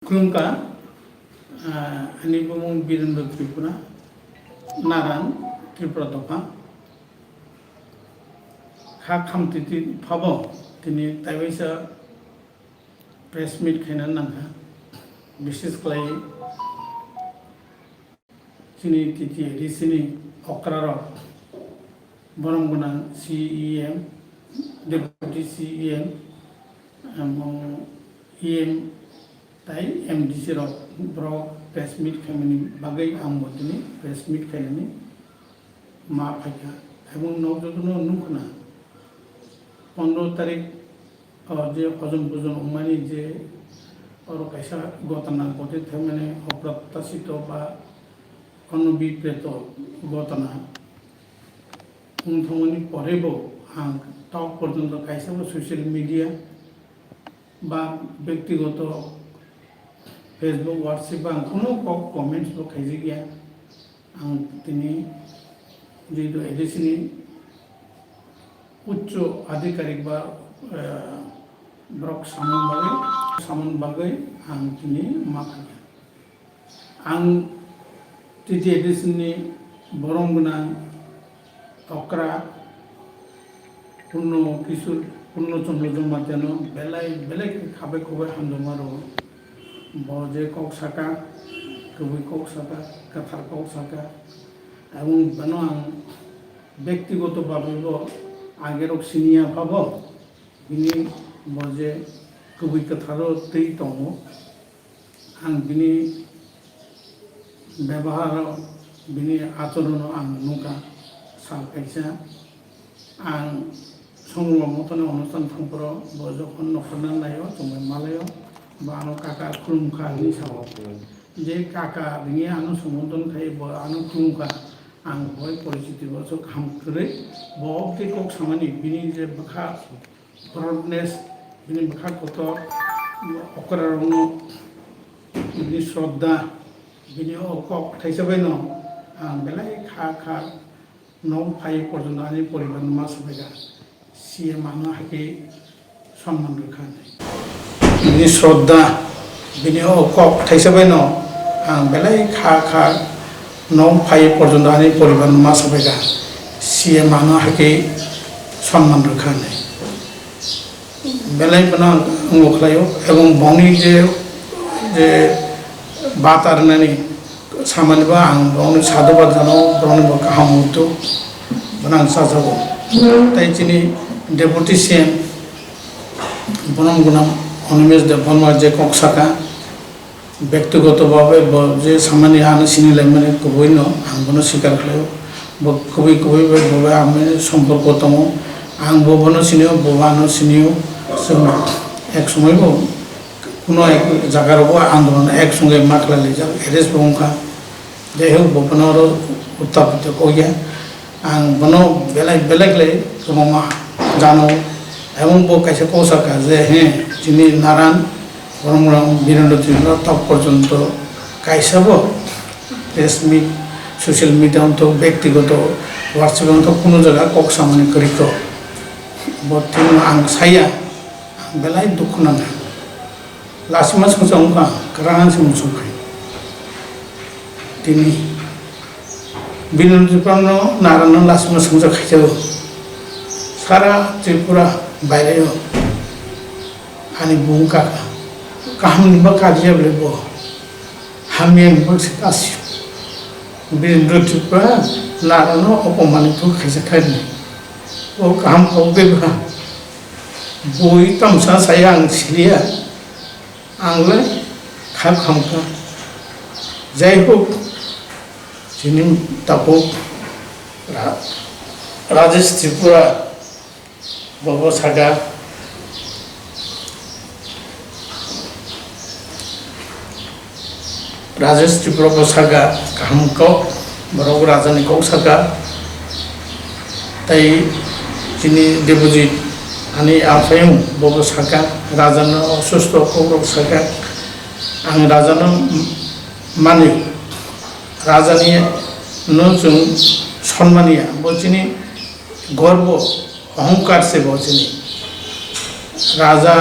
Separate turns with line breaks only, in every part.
Wngkha ani bumung Birendra Tripura Naran Tripura toka ha khamtiti phabo tini taiwaisa press meet khainan nangha bishes klai chini titi risini okraro boronguna CEM deputy CEM among EM tai MDC ro bro press meet khamani bagai amodini press meet khainani ma phaka এবং নবজতনো নুখনা 15 তারিখ যে হজম বুজন উমানি যে और कैसा गौतना गोते थे मैंने अप्रत्याशित বা অনবিপ্রেত গতনা উনথমনি পরেব আং টক পর্যন্ত কাইসা সোশ্যাল মিডিয়া বা ব্যক্তিগত फेसबुक व्हाट्सएप कोनो कमेंट्स खाई गया जी एडिसनी उच्च आधिकारिक ब्रक सामन बागै मा आं टीटी एडिसनी बरंगना अक्रा पूर्ण किशोर पूर्णचंद्र जमातेनो बेलेग खाबे खबे हामजमारो बजे कक साका कबि कक साका कथार कक साका এবং বানো আং ব্যক্তিগত ভাবে আগের সিনিয়া পাব বিনি বজে কবি কথারও তৈ দङ আং বিনি ব্যবহার বিনি আচরণ আং নুকা সালকাইছা আं সংগ্রাম মতন অনুষ্ঠান থামপর যখন নখরনা নাयो জমাय मालायो बानो काका खुलुमखा नि साव जे काका बिनि आनो समर्थन खाय आनो खुलुमखा आं बय परिस्थिति बसो खामखरै बक्ति कक सामानि बिनि जे बखा ब्रडनेस बिनि बखा कत अकरारनो बिनि श्रद्धा बिनि अकक थाइसाबाय न आं बेलाय खा न फाय पर्यन्त आनि परिबार मासबायगा सिए मानो हाके सम्मान रखा बिनि श्रद्धा बिनि अकक थाइसाबाय न आं बेलाय खा न फाय पर्यन्त आनि परिबार मासबायगा सिए मानो हाके सम्मान रखा बेलाय बना मोखलायो एवं बनि जे बात आरनानि सामान्यबा आं बनि साधुबाद जानो बनि गाहाम मुहूर्त बना साजागो ताई चिनि डेपुटी सीएम बनमगुना অনিমেষ দেববর্মার যে কক্সাকা ব্যক্তিগতভাবে যে সামান্য আনো চিনিলে মানে কবই ন আংবনো স্বীকার খালেও কবি ববে আমি সম্পর্ক দङ আং ববনো চিনিও ববানো চিনিও এক সময় কোনো এক জায়গার আন্দোলন একসঙ্গে মাখলালি যা এরেস বংখা যাই হোক ববনোর উত্তাপিত কইয়া আং বনো বেলেগলে গোমা জানো এবং বো কাছে কৌশাকা যে হ্যাঁ যিনি নারায়ণ বরং বীরেন্দ্র ত্রিপুরা তক পর্যন্ত কাইসাব প্রেস মিট সোশ্যাল মিডিয়া তো ব্যক্তিগত হোয়াটসঅ্যাপ তো কোনো জায়গা কক সামানি করিক বর্তমান আং সাইয়া বেলায় দুঃখ নাঙা লাসিমা সংসংখা কারান সংসংখাই তিনি বীরেন্দ্র ত্রিপুরা নারায়ণ লাসিমা সংসা খাইসাব সারা ত্রিপুরা বাইরে आनी बुंका काम निबा काजिया लेबो हामियन बक्स आसि बिरेंद्र त्रिपुरा नारानो अपमानित खायसा खायनि ओ काम खौबेबा बय तमसा साया आं सिलिया आंले खामखा जाय होक जिनि तापो राजेश त्रिपुरा बाबा सागा राजेश त्रिपुरा बसागा गाहामखौ बरं राजानि कौसागा ताई जिनि देबजित आनि आफायं बबो सागा राजानो असुस्थ कौरव सागा आं राजानो मानि राजानि न जों सम्मानिया बचिनि गर्व अहंकार से बचिनि राजा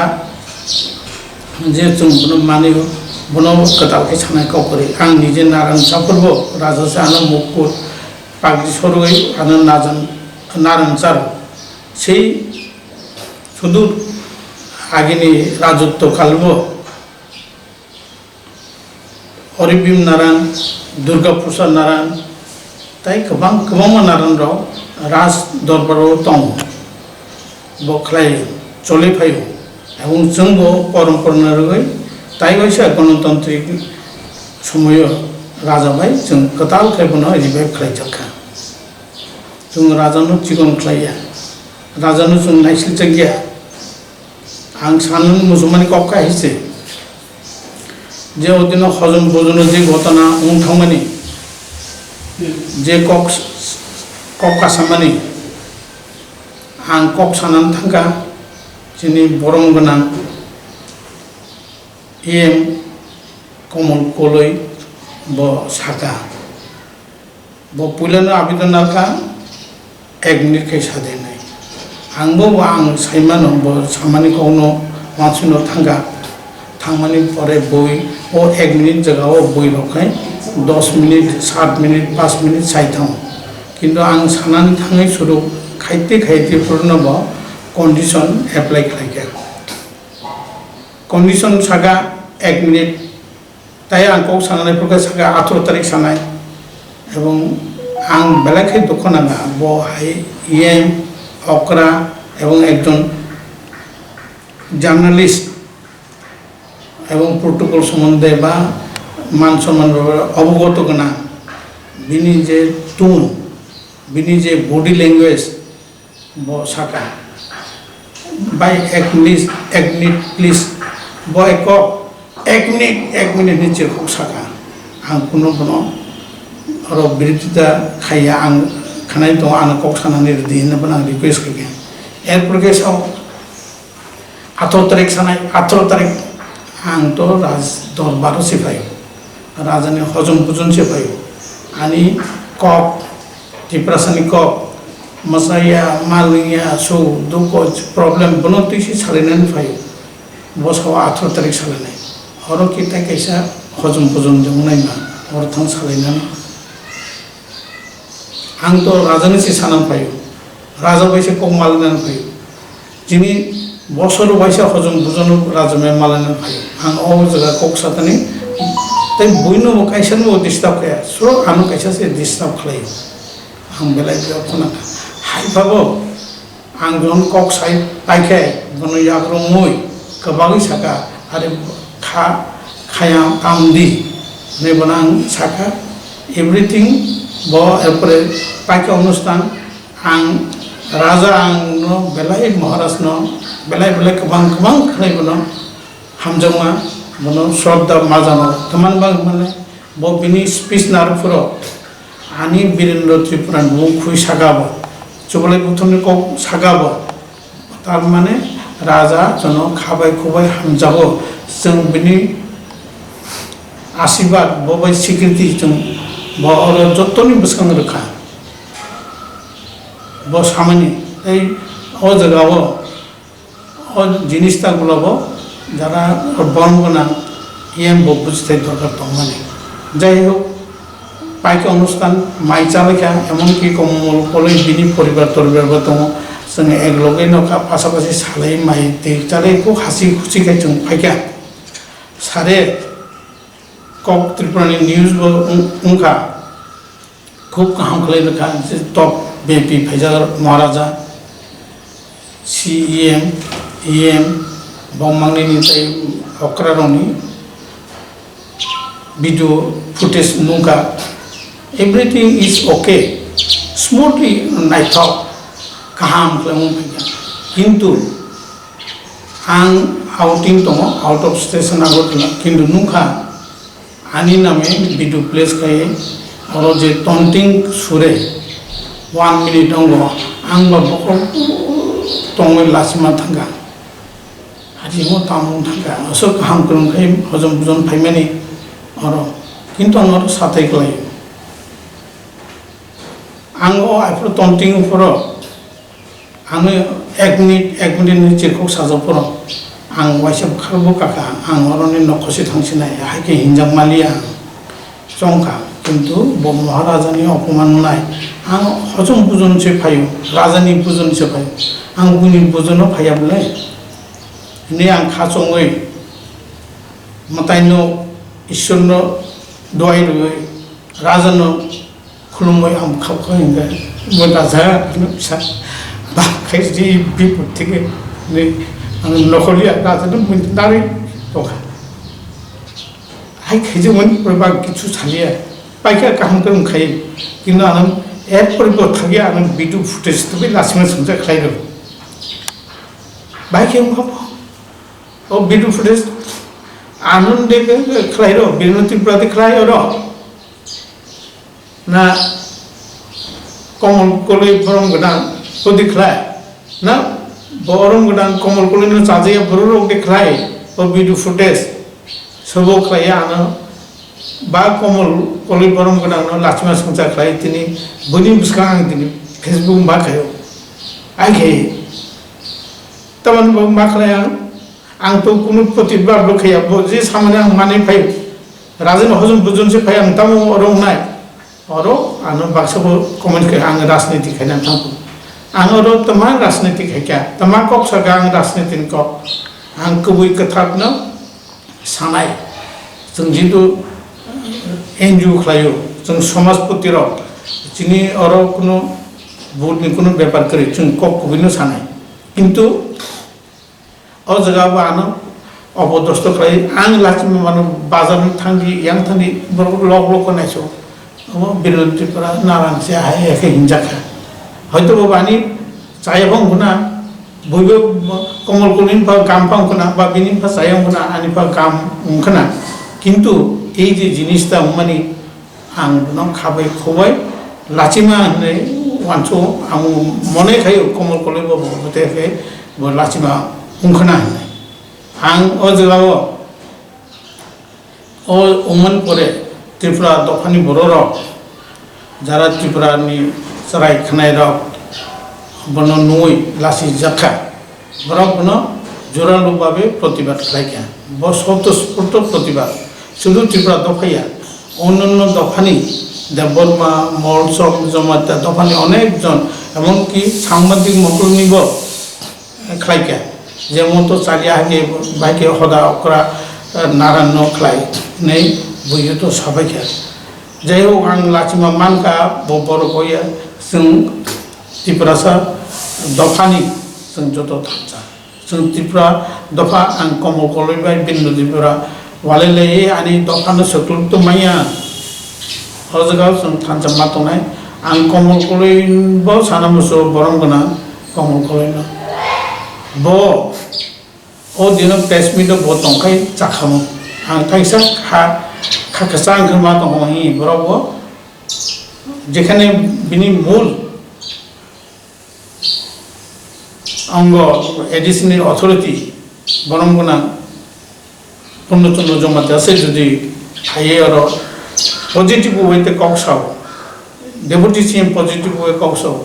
जे जों मानियो bono ketal ke sanai kau kori ang nije naran sapurbo raja se ano mukur pagdi soroi ano naran char sei sudur agini rajotto kalbo Oribim Naran, Durga Pusa Naran, tai kebang Naran ro ras dorbaro tong boklai chole phayo এবং जोंबो परम्परा रगै ताइ बायसा गणतन्त्रिक समय राजा भाई जों कताल खायबनो revive खालायजोबखा जों राजानो चिकन खालाया राजानो जों नायस्लिथ गैया आं सानो मुसलमाननि कक्का हिसे जे ओदिनो हजम बोजनो जे घटना उंथांमानि जे कक्का सामानि आं कक सानानै थांगा जोंनि बरं गोनां एम कमल कलै ब साका ब पुलानो आवेदन नारखा 1 मिनिट खाय सादेनाय आंबो आं साइमानो ब सामानि कौनो मानसिनो थांगा थांमानि परे बय ओ 1 मिनिट जगाव बय रखाय 10 मिनिट 7 मिनिट 5 मिनिट साइथां किन्तु आं सानानै थाङै सुरु खायते फोरनो ब कंडीशन एप्लाई खालायगा कंडीशन सागा 1 मिनिट ताई आंखौ सानायफोरखौ सागा 18 तारिख सानाय एवं आं बेलाखै दखनाङा बहाय एम अकरा एवं एकजन जार्नालिस्ट एवं प्रोटोकल सम्बन्धे बा मान सम्मान अवगत गोनां बिनि जे टोन बिनि जे बडी लैंग्वेज ब साका बाय 1 मिनिट प्लीज बय को 1 मिनिट नि चिरखौ साका आं कुनो और बिरतिदा खाया आं खानाय दं आं कक सानानै दिनो बना रिक्वेस्ट के एर प्रकेश 18 तारिख सानाय 18 तारिख आं तो राज दरबार सिफाय राजानि हजम पुजन सिफाय आनी कक त्रिपुरासानि कक मसाया मालिया सौ दुखो प्रॉब्लम बनोती सी सालिनानै फायो बसाव 18 तारिख सालायनाय और किता कैसा हजम पुजन जोंनाय मा और थां सालायनानै आं तो राजानि सि सानानै फायो राजा बायसे कक मालिनानै फायो जिनि बसर बायसा हजम पुजन राजामे मालिनानै फायो आं ओ जगा कक सातनि तै बयनो कैसानो डिस्टार्ब खाया सो आनो कैसा से डिस्टार्ब खालायो आं बेलाय बेयाव खोना हाइबाबो आं जन कक साइ पाइखे बनो याग्रो मोय कबागै साका आरो खाया कामदि ने बनां साका एवरीथिं ब एरपरे पाइखे अनुष्ठान आं राजा आं नो बेलाय महाराज नो बेलाय कबां खालाय बनो हामजोंमा बनो श्रद्धा माजानो तमान बां माने ब बिनि स्पीच नारफोरो आनी वीरेंद्र त्रिपुरा मुखुइ सागाबो चुबले बुथुमनि को सागाबो तार माने राजा जनो खाबाय खुबाय हामजाबो जों बिनि आशीर्वाद बबाय सिक्युरिटी जों ब और जत्तनि बसखां रखा ब सामानि ए ओ जगावो ओ जिनिसता गुलाबो যারা বর্ণনা এম বুঝতে দরকার তো মানে যাই হোক পাইকে অনুষ্ঠান মাইচা লেখা এমনকি কমল কলেজ বিনি পরিবার তরিবার দङ जों एकलगे नखा पासापासि सालाय माइ दैचालेखौ हासि खुसिखाय जों फाइका सारे कक त्रिपुरानि न्यूज उंखा खूब गाहाम खालाय लेखा टप बेपी फैजा महाराजा सीएम एम बंमांनि निताय अक्रारनि भिडियो फुटेज नुका एवरीथिंग इज ओके स्मूथली नाइथाव गाहाम खालामो किन्तु आं आउटिंग दङ आउट अफ स्टेशन आगरतला किन्तु नुखा आनी नामे भिडियो प्लेस खाय और जे टन्टिंग सुरे 1 मिनिट दङ आं बाबको तङै लासिमा थांगा हाजिमो तामो थांगा असो गाहाम खालामखाय हजम बुजन फाइमानि और किन्तु आं साथाय खालायो आं आइफोर टन्टिं फोराव आङो 1 मिनिट नि चिरखौ साजावफोराव आं वाइसब खारबो काका आं अरनि नखसे थांसिनाय हायके हिनजाव मालिया Wngkha किन्तु महाराजानि अपमाननाय आं हजम बुजनसे फायो राजानि बुजनसे फायो आं बुनि बुजनो फायाबले ने आं खाचङै मतायनो ईश्वरनो दवायरुयै राजानो खुलुमै आं खावखैंगा मोदाजा फिसा बाखायजि बिपद থেকে नै आं नखलिया राजानो मोननानै दखा हाय खैजोमोन बा किछु सालिया बाइका गाहाम गोमखायो किन्तु आं एक परिबर्तन आं भिडिअ फुटेज तो लासिमा संजा खायरो बाइके ओ भिडिअ फुटेज आनंदे खायरो बिनति प्रति खायरो ना कमल कलि बरम गदां को दिखलाय ना बरम गदां कमल कलि न चाजिया बररो दिखलाय ओ भिडिअ फुटेज सबो खाया आनो बा कमल कलि बरम गदां न लाचिमा संजा खाय तिनि बुनि बुसका आं तिनि फेसबुक मा खायो आइखे तमन मा खाय आं तो कुनु प्रतिबाद लखया जे सामने आं माने फाय राजन हजम बुजन से फाय आं तमो रंनाय अरो आनो बाक्सबो कमेन्ट के आं राजनीति खायना थांबो आं अरो तमा राजनीति खायका तमा कक्सगा आं राजनीति को आं कुबै कथानो सानाय जों जितु एनजिओ खायो जों समाजपति र जिनि अरो कुनु बुटनि कुनु व्यापार करि जों ककबिनो सानाय किन्तु अ जगाबो आनो अबदस्त खाय आं लाचिमा मानो बाजार थांगि यां थांगि लग लग नायसो बिरतिफोरा नारान से हाय एखे हिंजाखा हयतो बाबानि चायबं गुना बयबो कमल कलिन फा गामपां गुना बा बिनि फा चायं गुना आनि फा गाम उंखना किन्तु এই যে জিনিসটা মানে आं न खाबाय खबाय लाचिमा होननाय वानसो आं मने खायो कमल कलि बाबु बतेखे लाचिमा उंखना होननाय आं अ जगाव अ उमन परे त्रिपुरा दफानि बर' रक जारा त्रिपुरानि सराय खनाय रक बनो नुई लासि जाखा बरक बनो जरालु भाबे प्रतिबाद खालायखा ब स्वतःस्फूर्त प्रतिबाद शुद्ध त्रिपुरा दफाया अन्य दफानि देवबर्मा महोत्सव जमाता दफानि अनेक जन एमनकि साংবাদিক मोकलनिबो खालायखा जेमन तो चालिया हागे बाइके हदा अकरा नारान न खालाय नै बुयो तो साबायखा जाय हो आं लाचिमा मानका बर गया जों त्रिपुरासा दफानि जों जतो थांजा जों त्रिपुरा दफा आं कमल कलैबाय बिन्दु त्रिपुरा वालेले आनि दफानो सकलुक तो माया हजगाव जों थांजा मातनाय आं कमल कलैबो सानामसो बरम गना कमल कलैनो बो ओ दिन प्रेस मिट बो तंखाय जाखामो आं थाइसा खाखसा आंखमा दंहि बरावबो जेखाने बिनि मूल अंग एडिशनल अथॉरिटी बरमगुना पूर्णचंद्र जमाते আছে যদি হাইয়ে আর পজিটিভ ওয়েতে কক্সাও ডেপুটি সিএম পজিটিভ ওয়ে কক্সাও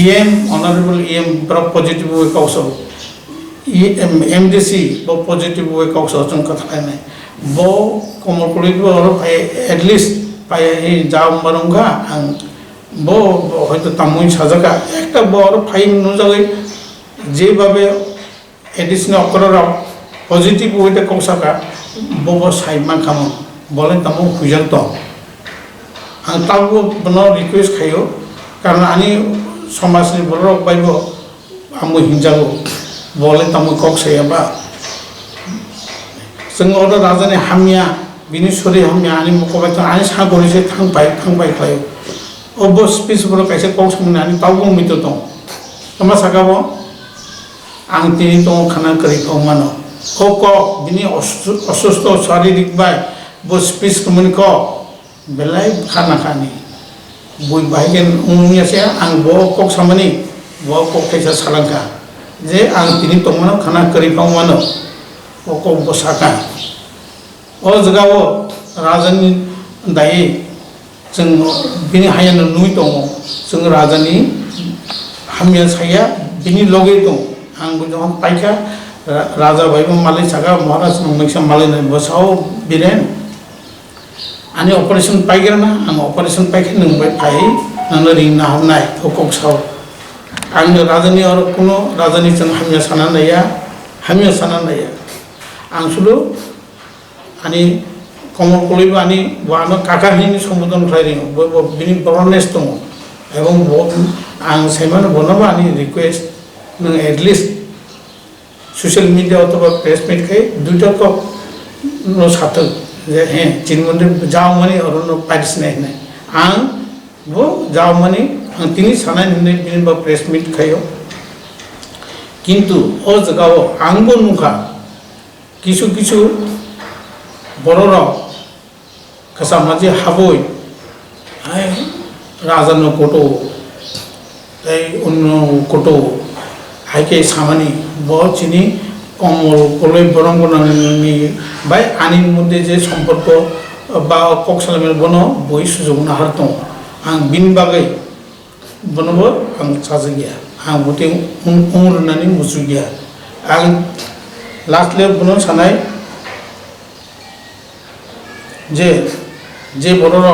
EM honourable EM positive way কক্সাও एमडीसी बो पॉजिटिव वे कक्स जों कथा नाय बो कमल कलिबो एटलिस्ट पाय जाव मरंगा आं बो हयतो तामुई साजाका एकटा बड़ फाइन नुजागै जे भाबे एडिशनल अकररा पॉजिटिव वे कक्सका बो साइमा खाम बोले तामु खुजल तो आं ताबो बनो रिक्वेस्ट खायो कारण आनी समाजनि बरक बायबो आमु हिंजागो बोले तमु कक्सयाबा जों अर राजानि हामिया बिनि सरि हामिया आनि मखबाय त आनि सागरि से थांबाय खायो अब स्पीच बर कायसे कक्समनि आनि तावबो मित दं तमा सागाबो आं तिनि तो खाना करि खौ मानो को बिनि असुस्थ शारीरिक बाय बो स्पीच कमनि को बेलाय खाना खानि बय बायगेन उनियासे आं बो कक्समनि बो कक्सैसा सालांका जे आं तिनि तंगनो खाना करि पावमानो ओको बसाका ओ जगावो राजानि दायै जों बिनि हायानो नुइ दङ जों राजानि हामिया साया बिनि लगे दं आं बुझाम Paika Raja Baibu Malay Saka Maharaj Nungmeksa Malay Basau Biren Ani operation Paigana and operation Paikin Nungbai Pai Nanaring Nahanai Hokok Sau and Radani or Kuno Radani Chan Hamia Sananaya Ansulu Ani Komo Kuliba Ani Wano Kakahini Sumudon Trading Bini Boronesto Evon and Simon Bonavani request at least social media अथवा press meet के दूसरा को नो साथ हैं चिन्मंदिर जाओ money और उन्होंने parties नहीं आंग वो जाओ मनी अंतिनी साना निम्ने बिन बा press meet खायो किंतु और जगह वो आंगो नुका किशु बरोरा कसामाजी हाबोई आए राजा नो कोटो उन्नो कोटो हाइके सामानी बहुत चिनी कमल कोले बरंगनानि बाय आनि मध्य जे सम्पर्क बा कक्सलामेल बनो बय सुजुग नाहार दं आं बिन बागै बनबो आं साजे गया आं बते उमुरनानि मुजु गया आं लास्टले बनो सानाय जे बरर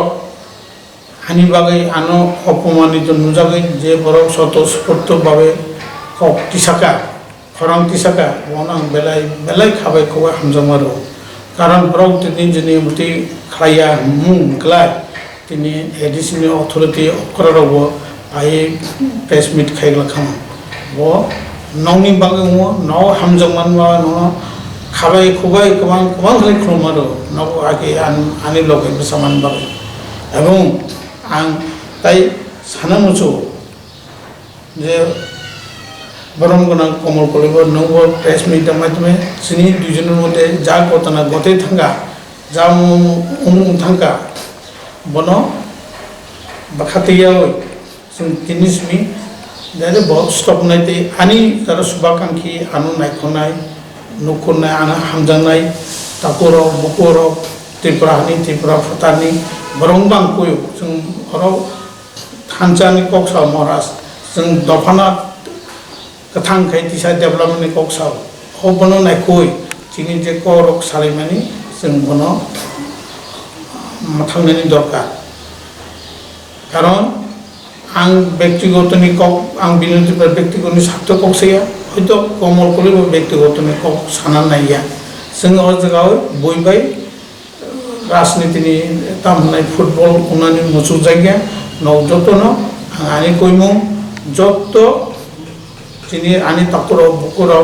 आनि बागै आनो अपमानित नुजागै जे बरर स्वतःस्फूर्त भावे kok tisaka orang tisaka wonang belai khabai ko hamjamaru karon brok tin jini muti khaya klai tini additional authority okoraro ai press meet khaigla kham bo nongni bagai mo no hamjaman ma no khabai khubai kamang khai khromaru no age ani logai besaman bagai ebong ang tai sanamuchu je बरंगना कमल कलेबो नंगो press meet माध्यमे सिनि दुजनर मते जा कतना गते थांगा जा उमुं थांगा बनो बखातिया जों तिनिसमी दारे बहुत स्टप नायते आनि तारा सुबाकांखि आनु नायखनाय नखनाय आना हामजानाय ताकोरो बुकोरो त्रिपुरा फुटानि बरंबां कोयो जों हराव थानचानि कक्सा महाराज जों दफाना कथां खाय दिशा डेभलपमेन्ट कक्साव हो बनो नायखोय जिनि जे करक सालायमानि जों बनो थांनायनि दरकार कारण आं व्यक्तिगतनि कक आं बिनति व्यक्तिगतनि साथ कक्साया हयतो कमल कलेबो व्यक्तिगतनि कक साना नाया जों अ जगाव बयबाय राजनीतिनि तामनाय फुटबल उनानि मुसु जायगा न जतनो आनि कयमु जत्तो जिनि आनि ताकुरो बुकुरो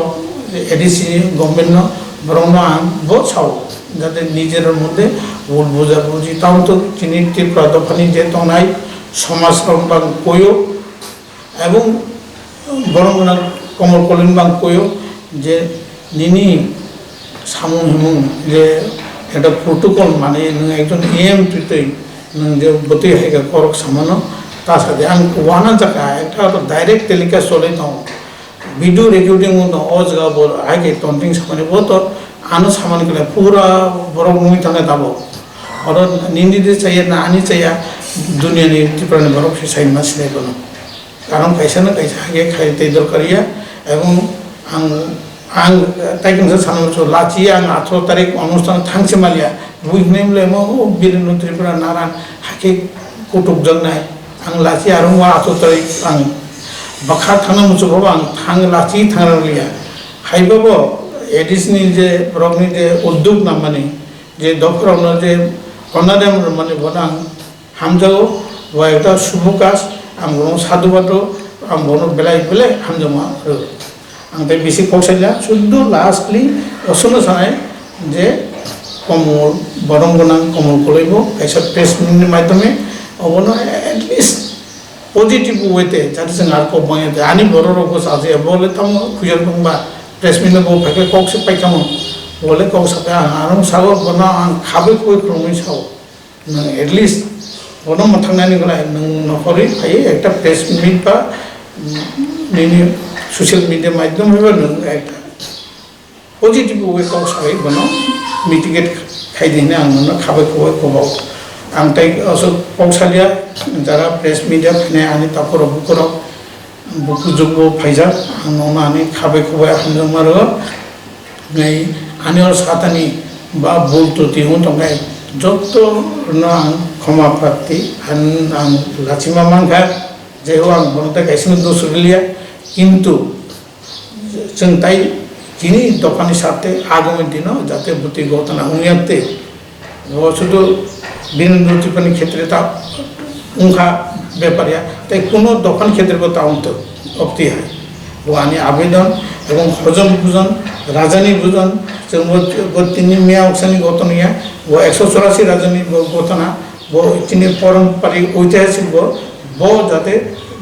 एडिसी गभर्नमेंट न बरंना बहुत साव जाते निजेर मध्य भूल बुझा बुझी ताऊ तो जिनि त्रिपुरा दफानि जे तंनाय समाज बां कोयो एवं बरंना कमल कलिन बां कोयो जे निनि सामु हिमु जे এটা প্রটোকল মানে নং একজন এম পিতই নং যে বতি হেগা করক সামানো তার সাথে আং ওয়ানা জায়গা একটা ডাইরেক্ট টেলিকাস্ট চলে দাও ভিডিও রেকর্ডিং মতো ও জায়গা বল আগে টন্টিং সামানে বো তো আনো সামান গলে পুরা বড় মুই থানে দাবো আর নিন্দিতে চাইয়া না আনি চাইয়া দুনিয়ানি ত্রিপুরানি বড় সাইন মাছ নেই কোনো কারণ কাইসা না কাইসা আগে খাইতে দরকারিয়া এবং आं ताइकन सानमो लाची आं 18 तारिख अनुष्ठान थांसे मालिया बुइनेमले मो बिरेन त्रिपुरा नारान हाके कुटुब जंनाय आं लाची आरो 18 तारिख आं बखा थांनो मुचो आं थांग लाची थांरलिया हाइबाबो एडिसनि जे ब्रगनि जे उद्योग नामानि जे दफरावनो जे अनादेम माने बना हामजाओ वा एकटा सुबुकास आं बनो साधुबातो आं बनो बेलाय बेलाय हामजामा आं बे बेसे कौशल्या शुद्ध लास्टली असनो सानाय जे कमल बरंगना कमल कलेबो ऐसा प्लेसमेंट माध्यमे अबनो एटलिस्ट पॉजिटिव वेते जाते जों आर को बायते आनि बररको साजे बोले तम खुजर दंबा प्लेसमेंट बो फाके कौसे पाइखाम बोले कौसापे आरं सागो बना आं खाबे कोइ क्रमै साव न एटलिस्ट बनो मथांनानि गलाय नों नखरि फाय एकटा प्लेसमेंट बा निनि सोशल मीडिया माध्यम हेबा नों एकटा पॉजिटिव वे कौसाय बनो मिटिगेट खाइदिने आं नों खाबे कोइ कोबाव आं ताइ असो कौसालिया जारा प्रेस मीडिया फने आनि तापर बुकुर बुकु जुगो फाइजा आं नों आनि खाबे कोबाय हामजो मारो ngay anil satani ba bultu ti hun tong ngay jokto na khoma prati ang lachima mangka jeho ang bonta kaisme dosulia kintu centai kini dokani sate agami dino jate buti gotana hungyate go sudu bin ruti pani khetre ta Wngkha ব্যাপারিয়া তাই কোনো দোকান ক্ষেত্রে কথা অন্ত অপ্তি হয় ও আমি আবেদন এবং হজম ভোজন রাজধানী ভোজন তিনি মেয়া অক্সানি গতনিয়া ও 184 রাজধানী গতনা ও তিনি পারম্পরিক ঐতিহাসিক ব যাতে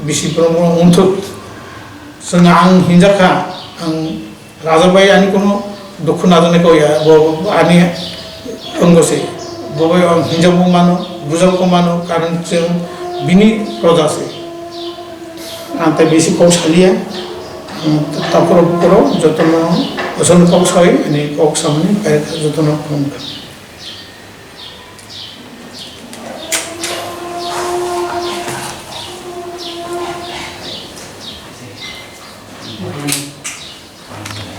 বেশি প্রমাণ অন্থক সঙ্গে আং হিঞ্জাখা আং রাজাবাই আনি কোনো দুঃখ না জানে কইয়া আনি অঙ্গসে ববাই হিঞ্জাবো মানো বুঝাবো মানো কারণ bini proses ante besi kau salia tapur puro jotono oson kau soi ini kau samni kayak jotono kongka